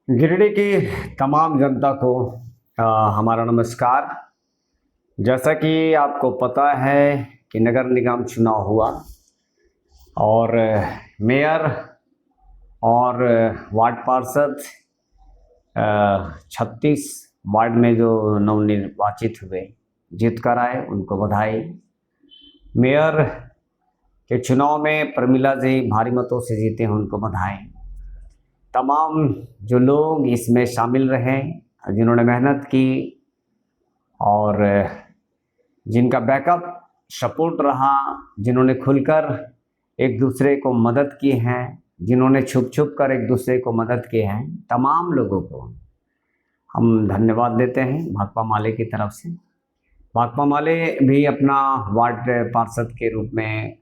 गिरिडीह की तमाम जनता को हमारा नमस्कार। जैसा कि आपको पता है कि नगर निगम चुनाव हुआ और मेयर और वार्ड पार्षद 36 वार्ड में जो नवनिर्वाचित हुए जीत कर आए, उनको बधाई। मेयर के चुनाव में प्रमिला जी भारी मतों से जीते हैं, उनको बधाई। तमाम जो लोग इसमें शामिल रहे, जिन्होंने मेहनत की और जिनका बैकअप सपोर्ट रहा, जिन्होंने खुलकर एक दूसरे को मदद की है, जिन्होंने छुप छुप कर एक दूसरे को मदद की है, तमाम लोगों को हम धन्यवाद देते हैं भाकपा माले की तरफ से। भाकपा माले भी अपना वार्ड पार्षद के रूप में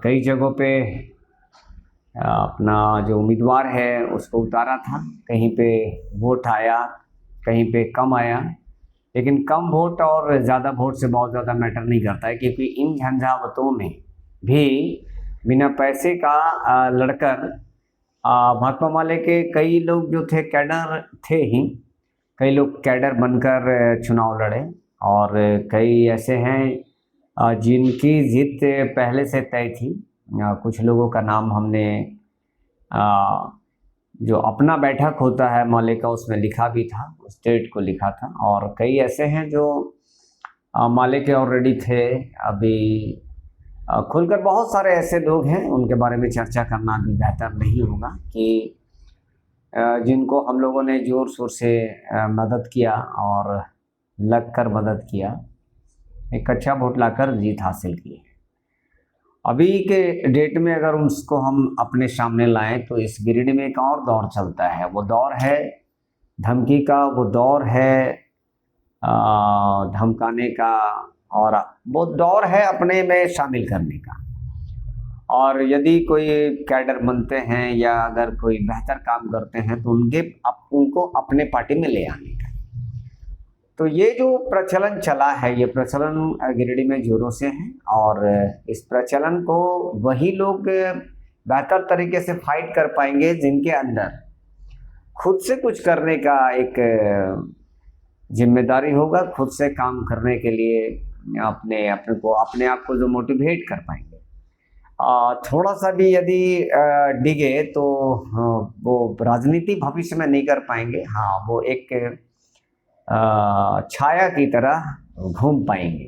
कई जगहों पे अपना जो उम्मीदवार है उसको उतारा था। कहीं पे वोट आया, कहीं पे कम आया, लेकिन कम वोट और ज़्यादा वोट से बहुत ज़्यादा मैटर नहीं करता है, क्योंकि इन झंझावतों में भी बिना पैसे का लड़कर भाकपा माले के कई लोग जो थे कैडर थे ही, कई लोग कैडर बनकर चुनाव लड़े और कई ऐसे हैं जिनकी जीत पहले से तय थी। कुछ लोगों का नाम हमने जो अपना बैठक होता है माले का उसमें लिखा भी था, स्टेट को लिखा था। और कई ऐसे हैं जो माले के ऑलरेडी थे। अभी खुलकर बहुत सारे ऐसे लोग हैं, उनके बारे में चर्चा करना भी बेहतर नहीं होगा, कि जिनको हम लोगों ने ज़ोर शोर से मदद किया और लगकर मदद किया, एक अच्छा वोट लाकर जीत हासिल की है। अभी के डेट में अगर उसको हम अपने सामने लाएं तो इस गिरिडीह में एक और दौर चलता है। वो दौर है धमकी का, वो दौर है धमकाने का, और वो दौर है अपने में शामिल करने का। और यदि कोई कैडर बनते हैं या अगर कोई बेहतर काम करते हैं तो उनको अपने पार्टी में ले आने का। तो ये जो प्रचलन चला है, ये प्रचलन गिरिडीह में जोरों से है, और इस प्रचलन को वही लोग बेहतर तरीके से फाइट कर पाएंगे जिनके अंदर खुद से कुछ करने का एक जिम्मेदारी होगा, खुद से काम करने के लिए अपने आप को जो मोटिवेट कर पाएंगे। थोड़ा सा भी यदि डिगे तो वो राजनीति भविष्य में नहीं कर पाएंगे। हाँ, वो एक छाया की तरह घूम पाएंगे।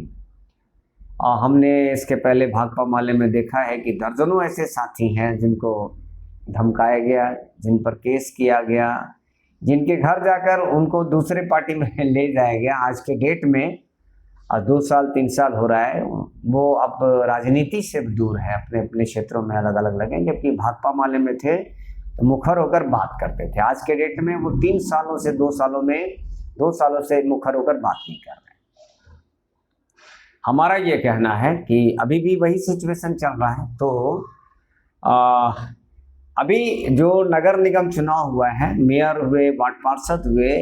हमने इसके पहले भाकपा माले में देखा है कि दर्जनों ऐसे साथी हैं जिनको धमकाया गया, जिन पर केस किया गया, जिनके घर जाकर उनको दूसरे पार्टी में ले जाया गया। आज के डेट में 2 साल 3 साल हो रहा है, वो अब राजनीति से दूर है, अपने अपने क्षेत्रों में अलग अलग लगे। जबकि भाकपा माले में थे तो मुखर होकर बात करते थे। आज के डेट में वो 3 सालों से 2 सालों से मुखर होकर बात नहीं कर रहे। हमारा ये कहना है कि अभी भी वही सिचुएशन चल रहा है। तो अभी जो नगर निगम चुनाव हुआ है, मेयर हुए, वार्ड पार्षद हुए,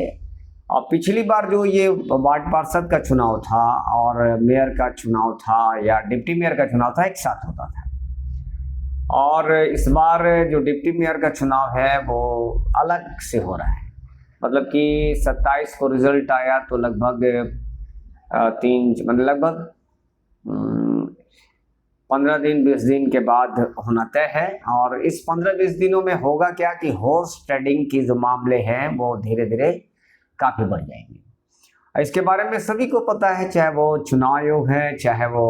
और पिछली बार जो ये वार्ड पार्षद का चुनाव था और मेयर का चुनाव था या डिप्टी मेयर का चुनाव था, एक साथ होता था। और इस बार जो डिप्टी मेयर का चुनाव है वो अलग से हो रहा है। मतलब कि 27 को रिजल्ट आया तो लगभग 15 दिन 20 दिन के बाद होना तय है। और इस 15-20 दिनों में होगा क्या कि हॉर्स ट्रेडिंग की जो मामले हैं वो धीरे धीरे काफ़ी बढ़ जाएंगे। इसके बारे में सभी को पता है, चाहे वो चुनाव आयोग है, चाहे वो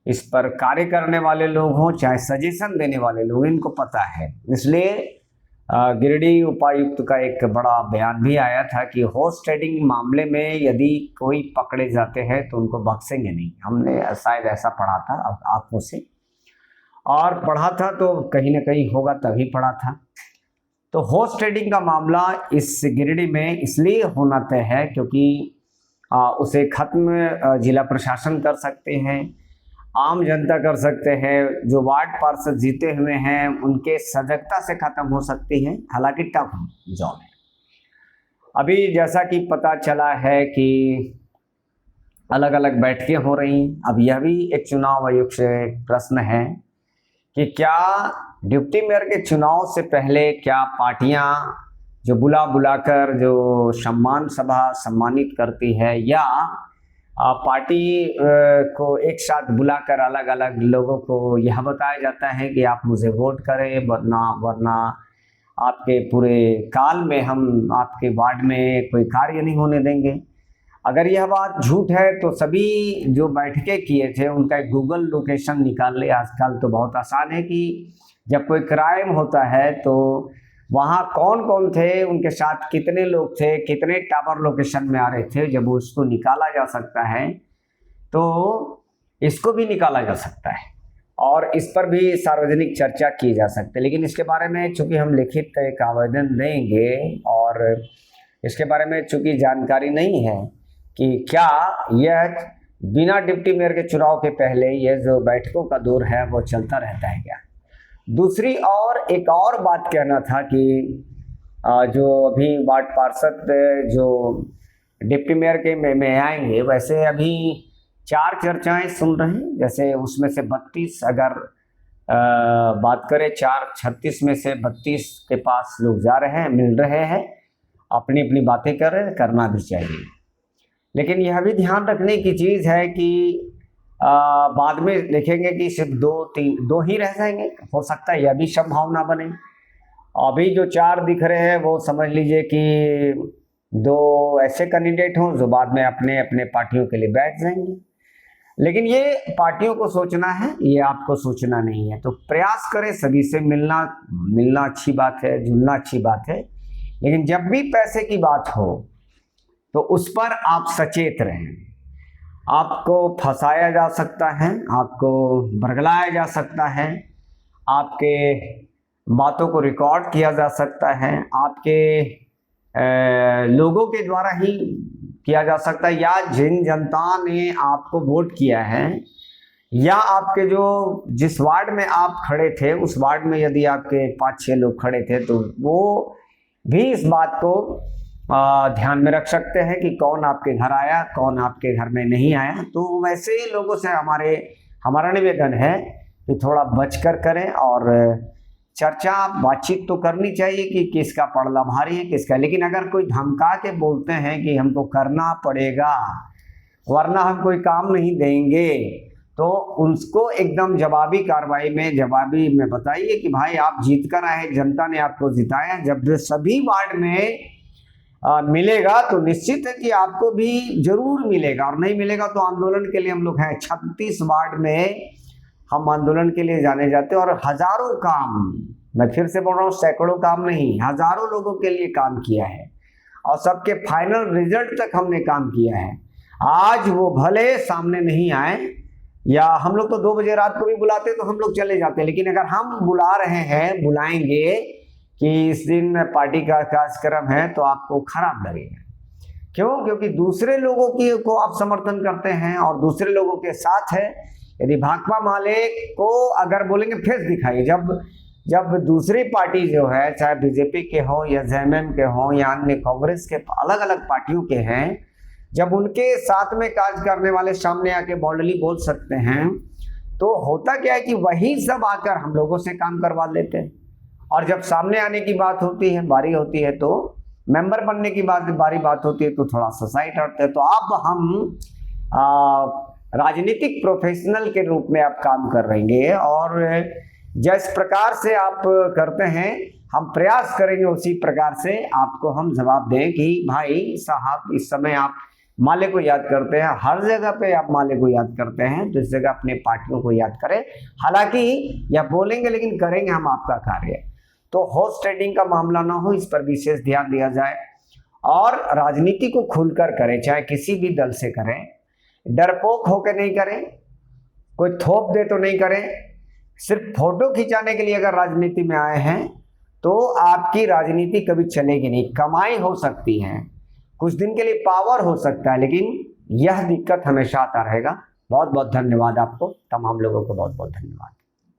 इस पर कार्य करने वाले लोग हों, चाहे सजेशन देने वाले लोग, इनको पता है। इसलिए गिरिडीह उपायुक्त का एक बड़ा बयान भी आया था कि हॉर्स ट्रेडिंग मामले में यदि कोई पकड़े जाते हैं तो उनको बख्शेंगे नहीं। हमने शायद ऐसा पढ़ा था आंखों से, और पढ़ा था तो कहीं ना कहीं होगा तभी पढ़ा था। तो हॉर्स ट्रेडिंग का मामला इस गिरिडीह में इसलिए होना तय है क्योंकि उसे खत्म जिला प्रशासन कर सकते हैं, आम जनता कर सकते हैं, जो वार्ड पार्षद जीते हुए हैं उनके सजगता से खत्म हो सकती है। हालांकि टफ जॉब है। अभी जैसा कि पता चला है कि अलग अलग बैठकें हो रही। अब यह भी एक चुनाव आयोग से प्रश्न है कि क्या डिप्टी मेयर के चुनाव से पहले क्या पार्टियां जो बुला बुलाकर जो सम्मान सभा सम्मानित करती है, या पार्टी को एक साथ बुलाकर अलग अलग लोगों को यह बताया जाता है कि आप मुझे वोट करें, वरना आपके पूरे काल में हम आपके वार्ड में कोई कार्य नहीं होने देंगे। अगर यह बात झूठ है तो सभी जो बैठकें किए थे उनका एक गूगल लोकेशन निकाल ले। आजकल तो बहुत आसान है कि जब कोई क्राइम होता है तो वहाँ कौन कौन थे, उनके साथ कितने लोग थे, कितने टावर लोकेशन में आ रहे थे, जब उसको निकाला जा सकता है तो इसको भी निकाला जा सकता है और इस पर भी सार्वजनिक चर्चा की जा सकती है। लेकिन इसके बारे में चूंकि हम लिखित एक आवेदन देंगे और इसके बारे में चूंकि जानकारी नहीं है कि क्या यह बिना डिप्टी मेयर के चुनाव के पहले यह जो बैठकों का दौर है वो चलता रहता है क्या। दूसरी और एक और बात कहना था कि जो अभी वार्ड पार्षद जो डिप्टी मेयर के में आएंगे, वैसे अभी 4 चर्चाएं सुन रहे हैं। जैसे उसमें से 32 अगर बात करें, 36 में से 32 के पास लोग जा रहे हैं, मिल रहे हैं, अपनी अपनी बातें कर रहे हैं, करना भी चाहिए। लेकिन यह भी ध्यान रखने की चीज़ है कि बाद में देखेंगे कि सिर्फ 2 ही रह जाएंगे, हो सकता है यह भी संभावना बने। अभी जो 4 दिख रहे हैं वो समझ लीजिए कि 2 ऐसे कैंडिडेट हों जो बाद में अपने अपने पार्टियों के लिए बैठ जाएंगे। लेकिन ये पार्टियों को सोचना है, ये आपको सोचना नहीं है। तो प्रयास करें, सभी से मिलना अच्छी बात है, जुलना अच्छी बात है, लेकिन जब भी पैसे की बात हो तो उस पर आप सचेत रहें। आपको फंसाया जा सकता है, आपको बरगलाया जा सकता है, आपके बातों को रिकॉर्ड किया जा सकता है, आपके लोगों के द्वारा ही किया जा सकता है, या जिन जनता ने आपको वोट किया है, या आपके जो जिस वार्ड में आप खड़े थे उस वार्ड में यदि आपके 5-6 लोग खड़े थे तो वो भी इस बात को ध्यान में रख सकते हैं कि कौन आपके घर आया, कौन आपके घर में नहीं आया। तो वैसे ही लोगों से हमारा निवेदन है कि थोड़ा बचकर करें और चर्चा बातचीत तो करनी चाहिए कि किसका पड़ला भारी है किसका। लेकिन अगर कोई धमका के बोलते हैं कि हमको करना पड़ेगा वरना हम कोई काम नहीं देंगे, तो उनको एकदम जवाबी कार्रवाई में बताइए कि भाई आप जीत कर आए, जनता ने आपको जिताया। जब सभी वार्ड में मिलेगा तो निश्चित है कि आपको भी जरूर मिलेगा, और नहीं मिलेगा तो आंदोलन के लिए हम लोग हैं। 36 वार्ड में हम आंदोलन के लिए जाने जाते हैं और हजारों काम, मैं फिर से बोल रहा हूँ, सैकड़ों काम नहीं, हजारों लोगों के लिए काम किया है और सबके फाइनल रिजल्ट तक हमने काम किया है। आज वो भले सामने नहीं आए, या हम लोग तो 2 बजे रात को भी बुलाते तो हम लोग चले जाते, लेकिन अगर हम बुला रहे हैं, बुलाएंगे कि इस दिन पार्टी का कार्यक्रम है, तो आपको खराब लगेगा। क्यों? क्योंकि दूसरे लोगों को आप समर्थन करते हैं और दूसरे लोगों के साथ है। यदि भाकपा माले को अगर बोलेंगे फेस दिखाइए, जब दूसरी पार्टी जो है, चाहे बीजेपी के हो या जेएमएम के हो या अन्य कांग्रेस के अलग अलग पार्टियों के हैं, जब उनके साथ में कार्य करने वाले सामने आके बॉल्डली बोल सकते हैं, तो होता क्या है कि वही सब आकर हम लोगों से काम करवा लेते हैं। और जब सामने आने की बात होती है, बारी होती है, तो मेंबर बनने की बात होती है, तो थोड़ा सा साइड हटते हैं। तो अब हम राजनीतिक प्रोफेशनल के रूप में आप काम कर रहेंगे और जिस प्रकार से आप करते हैं हम प्रयास करेंगे उसी प्रकार से आपको हम जवाब दें कि भाई साहब इस समय आप माले को याद करते हैं, हर जगह पे आप माले को याद करते हैं, तो इस जगह अपने पार्टियों को याद करें। हालांकि यह बोलेंगे लेकिन करेंगे हम आपका कार्य। तो हॉर्स ट्रेडिंग का मामला ना हो, इस पर विशेष ध्यान दिया जाए और राजनीति को खुलकर करें, चाहे किसी भी दल से करें, डरपोक होकर नहीं करें, कोई थोप दे तो नहीं करें। सिर्फ फोटो खिंचाने के लिए अगर राजनीति में आए हैं तो आपकी राजनीति कभी चलेगी नहीं। कमाई हो सकती है, कुछ दिन के लिए पावर हो सकता है, लेकिन यह दिक्कत हमेशा आता रहेगा। बहुत बहुत धन्यवाद आपको, तमाम लोगों को बहुत बहुत धन्यवाद।